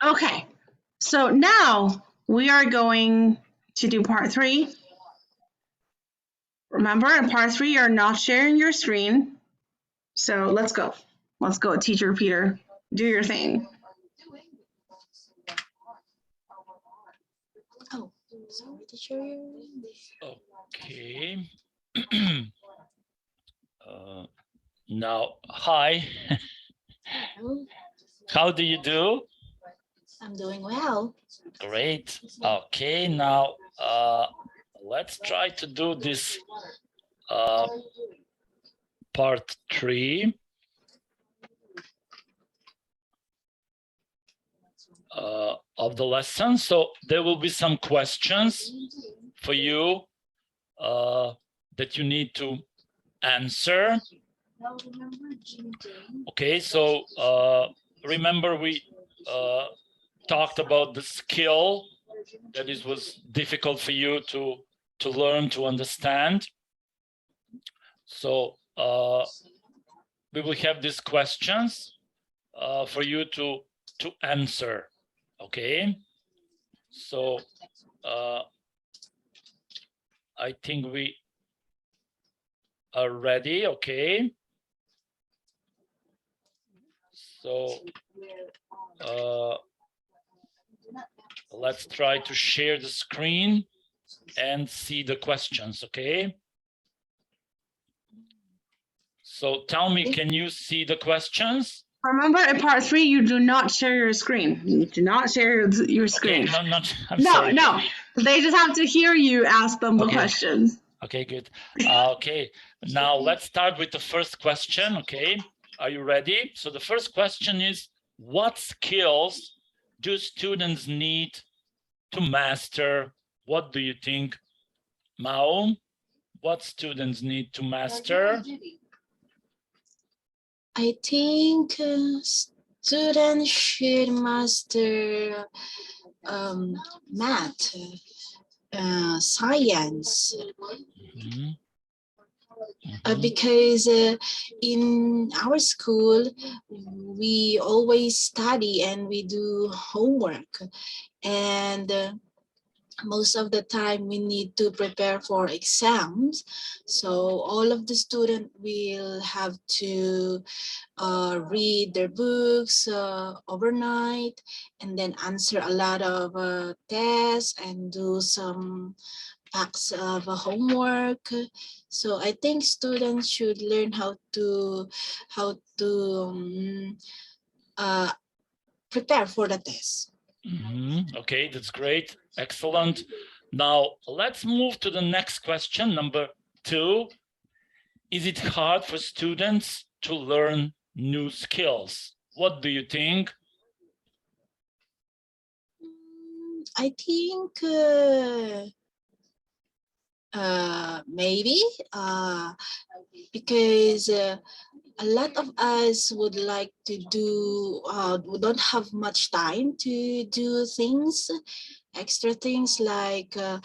Okay, so now we are going to do part 3. Remember, in part 3, you're not sharing your screen. So let's go. Let's go, Teacher Peter. Do your thing. Oh, sorry, teacher. Okay. Now, hi. Hello. How do you do? I'm doing well. Great. Okay, now let's try to do this part 3. Of the lesson. So there will be some questions for you that you need to answer. Okay, so remember we talked about the skill that it was difficult for you to learn, to understand. So we will have these questions for you to answer. Okay, so I think we are ready. Okay, so let's try to share the screen and see the questions. Okay, so tell me, can you see the questions? Remember, in part 3, you do not share your screen. You do not share your screen. Okay, I'm sorry. No. They just have to hear you ask them the questions. Okay, good. Okay, now let's start with the first question. Okay, are you ready? So the first question is, what skills do students need to master? What do you think, Mao? What students need to master? I think students should master math, science, because in our school we always study and we do homework, and most of the time we need to prepare for exams. So all of the students will have to read their books overnight and then answer a lot of tests and do some packs of homework. So I think students should learn how to prepare for the test. Okay, that's great. Excellent. Now let's move to the next question, number 2. Is it hard for students to learn new skills? What do you think? I think maybe because a lot of us would like to do, we don't have much time to do things, extra things like for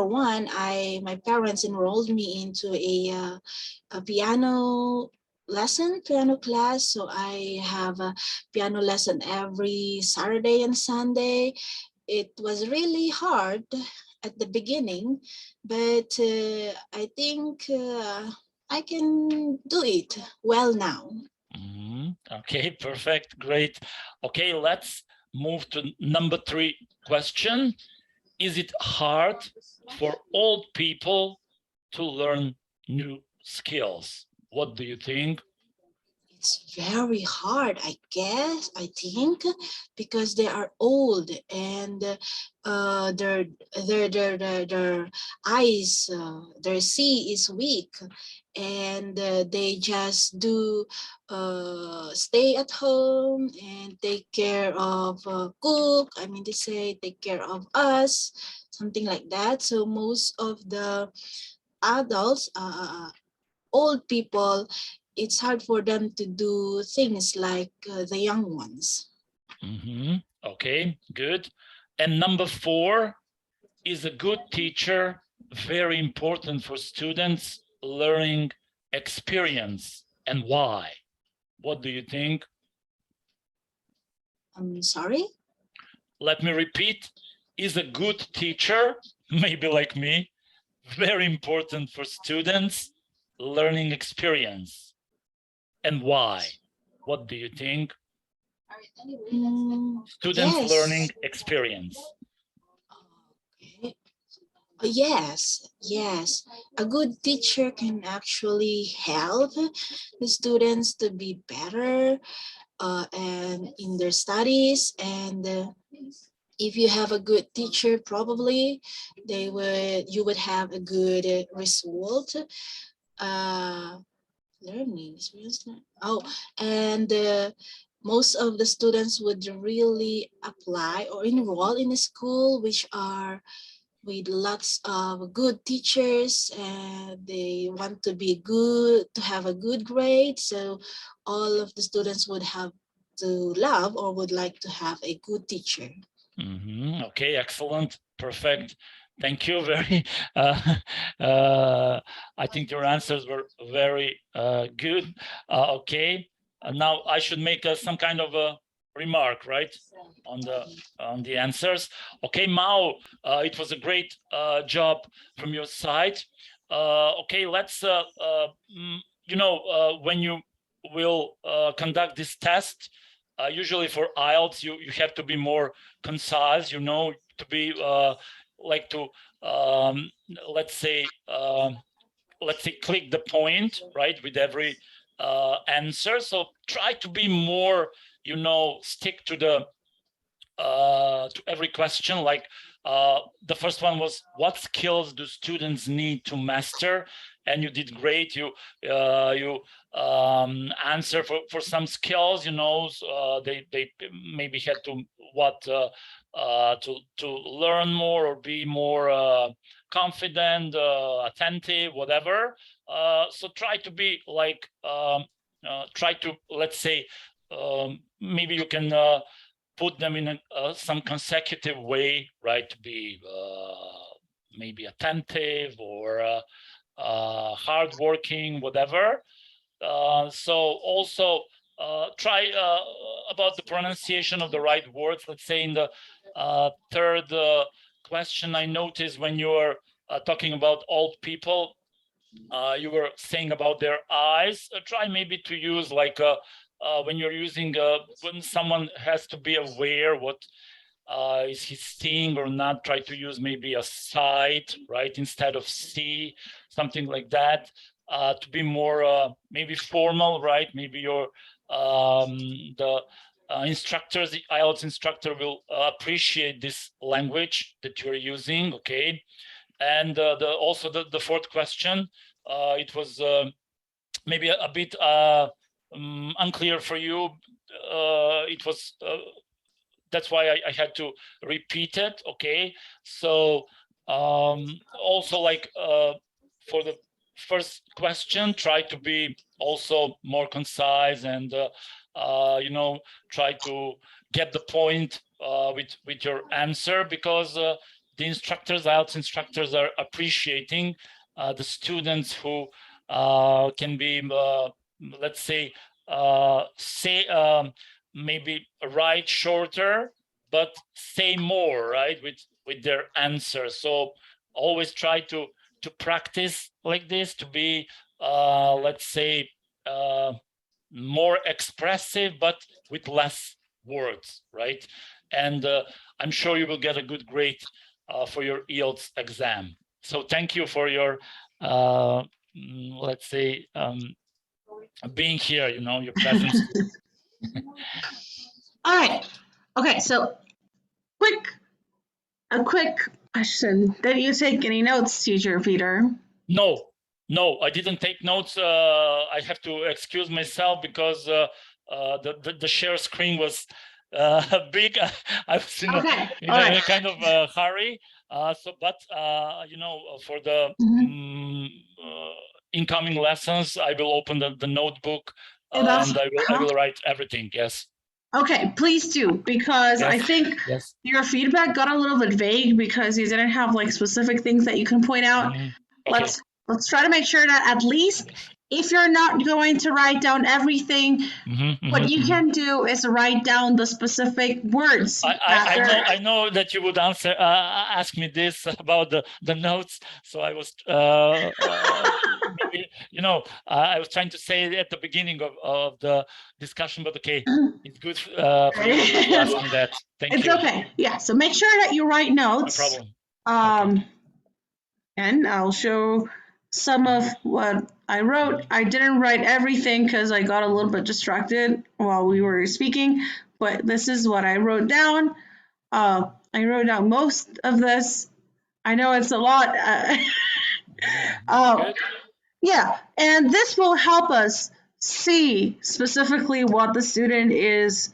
one, my parents enrolled me into a piano class. So I have a piano lesson every Saturday and Sunday. It was really hard at the beginning, but I think I can do it well now. Okay, perfect, great. Okay, let's move to number 3 question. Is it hard for old people to learn new skills? What do you think? It's very hard, I think, because they are old and their eyes, their see is weak, and they just do stay at home and take care of cook. I mean to say, take care of us, something like that. So most of the adults, old people, it's hard for them to do things like the young ones. Okay, good. And number 4, is a good teacher very important for students' learning experience, and why? What do you think? I'm sorry. Let me repeat, is a good teacher, maybe like me, very important for students' learning experience. And why? What do you think? Students' Yes. learning experience. Okay. Yes. A good teacher can actually help the students to be better and in their studies. And if you have a good teacher, probably you would have a good result. Learning experience. Oh, and most of the students would really apply or enroll in a school which are with lots of good teachers, and they want to be good, to have a good grade. So all of the students would have to love or would like to have a good teacher. Okay, excellent, perfect. Thank you. Very. I think your answers were very good. Okay, now I should make some kind of a remark, right, on the answers. Okay, Mao, it was a great job from your side. Okay, let's. When you will conduct this test, usually for IELTS, you have to be more concise, to be like to let's say click the point, right, with every answer. So try to be more, stick to the to every question. Like the first one was, what skills do students need to master? And you did great. You answer for some skills. They maybe had to to learn more or be more confident, attentive, whatever. So try to be like try to, let's say, maybe you can put them in some consecutive way, right? To be maybe attentive or hardworking, whatever. So also try about the pronunciation of the right words. Let's say in the third question, I noticed when you were talking about old people, you were saying about their eyes. Try maybe to use like when you're using when someone has to be aware what is he seeing or not, try to use maybe a sight, right, instead of see, something like that, to be more maybe formal, right? Maybe your the instructors, the IELTS instructor will appreciate this language that you're using, okay? And also the fourth question, it was maybe a bit unclear for you. It was that's why I had to repeat it. Okay, so also like for the first question, try to be also more concise and try to get the point with your answer, because the instructors, IELTS instructors, are appreciating the students who can be let's say maybe write shorter but say more, right, with their answer. So always try to practice like this, to be let's say more expressive but with less words, right? And I'm sure you will get a good grade for your IELTS exam. So thank you for your let's say being here, your presence. All right. Okay, so a quick question. Did you take any notes, teacher Peter? No, I didn't take notes. I have to excuse myself because the share screen was big. I was in a kind of hurry. But for the incoming lessons, I will open the notebook and I will write everything. Yes. Okay, please do, because I think your feedback got a little bit vague because you didn't have like specific things that you can point out. Okay. Let's try to make sure that at least if you're not going to write down everything, what you can do is write down the specific words. I know that you would ask me this about the notes. So I was, I was trying to say it at the beginning of the discussion, but okay, it's good for you to ask me that. Thank you. It's okay. Yeah. So make sure that you write notes. No problem. Okay. And I'll show some of what I wrote. I didn't write everything because I got a little bit distracted while we were speaking, but this is what I wrote down. I wrote down most of this. I know it's a lot. Yeah, and this will help us see specifically what the student is.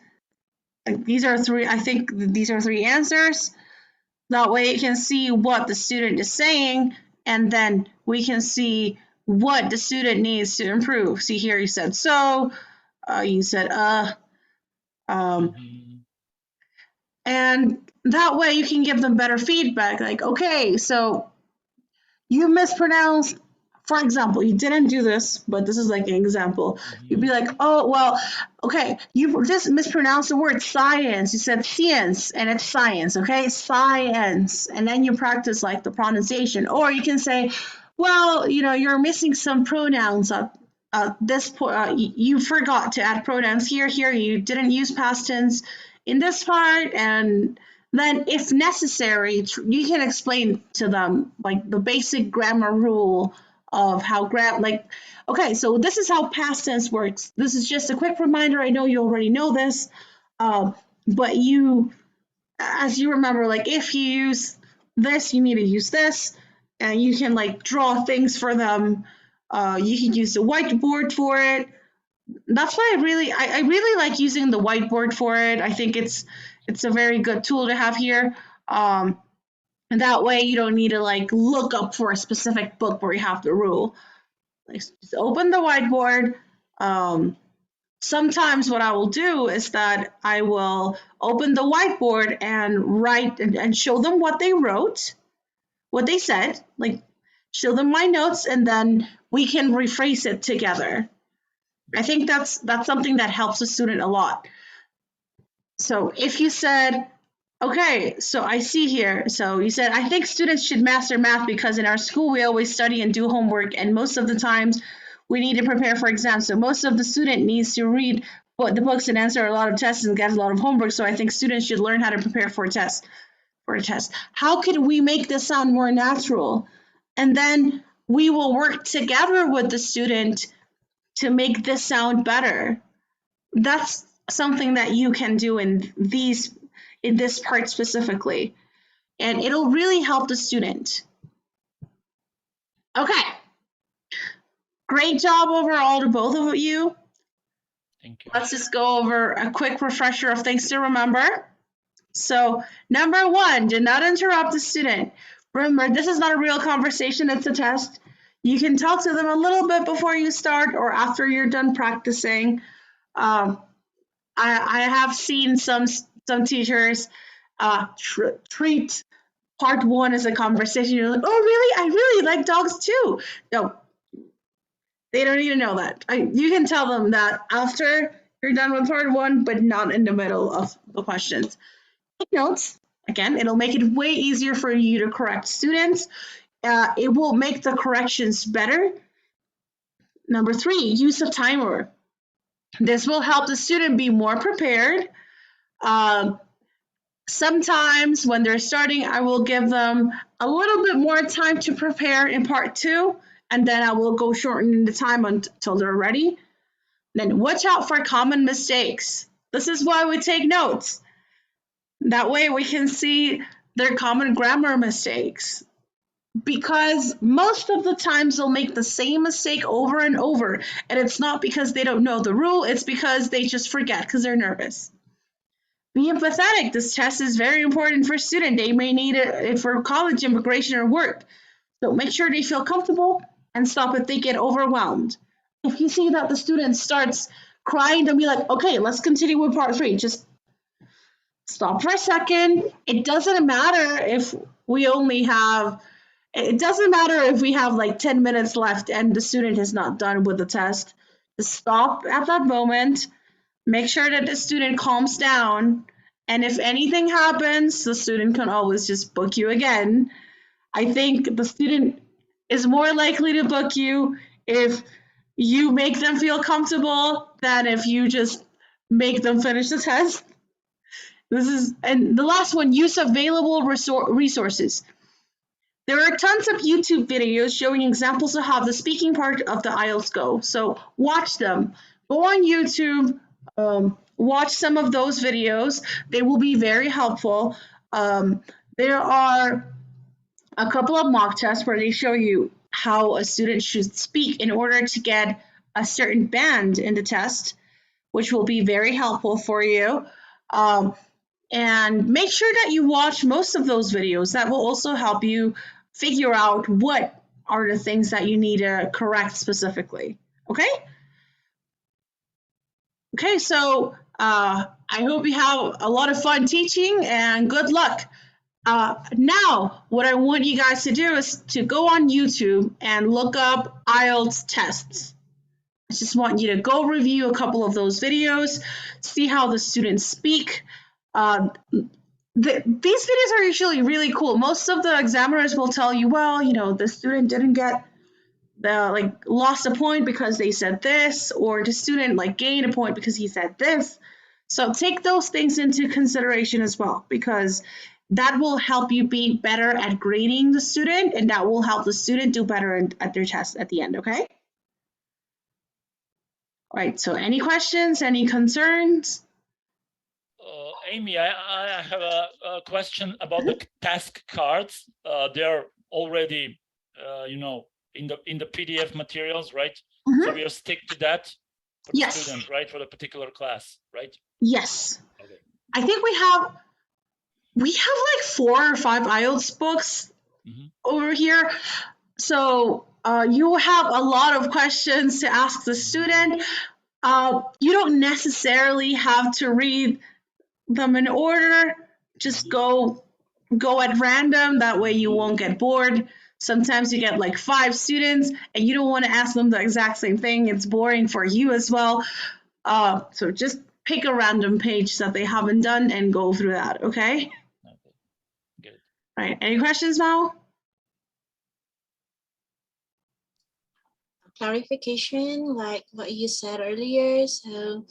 Like these are three, I think these are three answers. That way you can see what the student is saying, and then we can see what the student needs to improve. See here, you said so, you said and that way you can give them better feedback. Like, okay, so you mispronounced, for example, you didn't do this, but this is like an example. You'd be like, oh, well, okay, you just mispronounced the word science. You said science, and it's science, okay? Science. And then you practice like the pronunciation. Or you can say, well, you're missing some pronouns this point. You forgot to add pronouns here. You didn't use past tense in this part, and then if necessary, you can explain to them like the basic grammar rule of how okay, so this is how past tense works. This is just a quick reminder. I know you already know this, but as you remember, like if you use this, you need to use this, and you can like draw things for them. You can use the whiteboard for it. That's why I really like using the whiteboard for it. I think it's a very good tool to have here. And that way you don't need to like look up for a specific book where you have the rule. Like just open the whiteboard. Sometimes what I will do is that I will open the whiteboard and write and show them what they wrote, what they said, like show them my notes, and then we can rephrase it together. I think that's something that helps a student a lot. So if you said, okay, so I see here, so you said, I think students should master math because in our school we always study and do homework, and most of the times we need to prepare for exams. So most of the student needs to read the books and answer a lot of tests and get a lot of homework. So I think students should learn how to prepare for a test. How can we make this sound more natural? And then we will work together with the student to make this sound better. That's something that you can do in this part specifically, and it'll really help the student. Okay, great job overall to both of you. Thank you. Let's just go over a quick refresher of things to remember. So number one, do not interrupt the student. Remember, this is not a real conversation, it's a test. You can talk to them a little bit before you start or after you're done practicing. I have seen some teachers treat part one as a conversation. You're like, oh, really? I really like dogs too. No, they don't need to know that. You can tell them that after you're done with part one, but not in the middle of the questions. Take notes. Again, it'll make it way easier for you to correct students. It will make the corrections better. Number three, use of timer. This will help the student be more prepared. Sometimes when they're starting, I will give them a little bit more time to prepare in part two, and then I will go shorten the time until they're ready. Then watch out for common mistakes. This is why we take notes. That way we can see their common grammar mistakes. Because most of the times they'll make the same mistake over and over, and it's not because they don't know the rule, it's because they just forget because they're nervous. Be empathetic. This test is very important for students. They may need it for college, immigration, or work. So make sure they feel comfortable and stop if they get overwhelmed. If you see that the student starts crying, then be like, okay, let's continue with part three. Just stop for a second. It doesn't matter if we only have It doesn't matter if we have like 10 minutes left and the student is not done with the test. Just stop at that moment, make sure that the student calms down, and if anything happens, the student can always just book you again. I think the student is more likely to book you if you make them feel comfortable than if you just make them finish the test. And the last one, use available resources. There are tons of YouTube videos showing examples of how the speaking part of the IELTS go. So watch them. Go on YouTube, watch some of those videos. They will be very helpful. There are a couple of mock tests where they show you how a student should speak in order to get a certain band in the test, which will be very helpful for you. And make sure that you watch most of those videos. That will also help you figure out what are the things that you need to correct specifically. Okay? Okay, so I hope you have a lot of fun teaching and good luck. Now, what I want you guys to do is to go on YouTube and look up IELTS tests. I just want you to go review a couple of those videos, see how the students speak. These videos are usually really cool. Most of the examiners will tell you, well, the student didn't get lost a point because they said this, or the student gained a point because he said this. So take those things into consideration as well, because that will help you be better at grading the student, and that will help the student do better at their test at the end, okay? All right, so any questions, any concerns? Amy, I have a question about the task cards. They're already, in the PDF materials, right? So we'll stick to that for the student, right? For the particular class, right? Yes. Okay. I think we have like 4 or 5 IELTS books over here. So you will have a lot of questions to ask the student. You don't necessarily have to read them in order. Just go at random. That way you won't get bored. Sometimes you get like 5 students and you don't want to ask them the exact same thing. It's boring for you as well. So just pick a random page that they haven't done and go through that, okay? Okay, good. All right, any questions, Mao? Clarification, like what you said earlier, so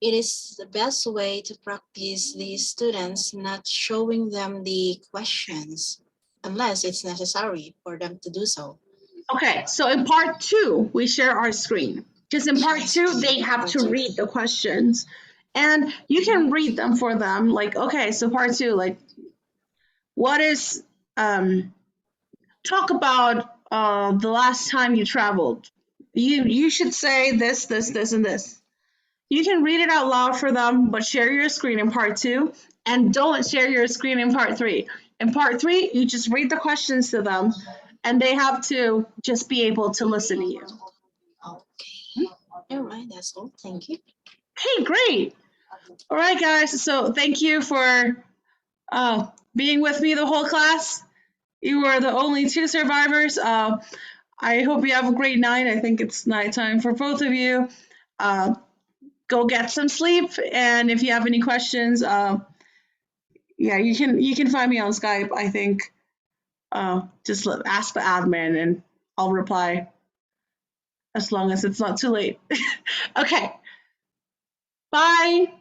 it is the best way to practice the students, not showing them the questions unless it's necessary for them to do so. Okay, so in part 2, we share our screen. Because in part 2, they have to read the questions. And you can read them for them. Like, okay, so part 2, like, what is, talk about the last time you traveled. You should say this, this, this, and this. You can read it out loud for them, but share your screen in part 2, and don't share your screen in part 3. In part 3, you just read the questions to them, and they have to just be able to listen to you. Okay. All right, that's all. Thank you. Okay, great. All right, guys. So thank you for being with me the whole class. You were the only 2 survivors. I hope you have a great night. I think it's nighttime for both of you. Go get some sleep, and if you have any questions, yeah, you can find me on Skype. I think just ask the admin, and I'll reply as long as it's not too late. Okay, bye.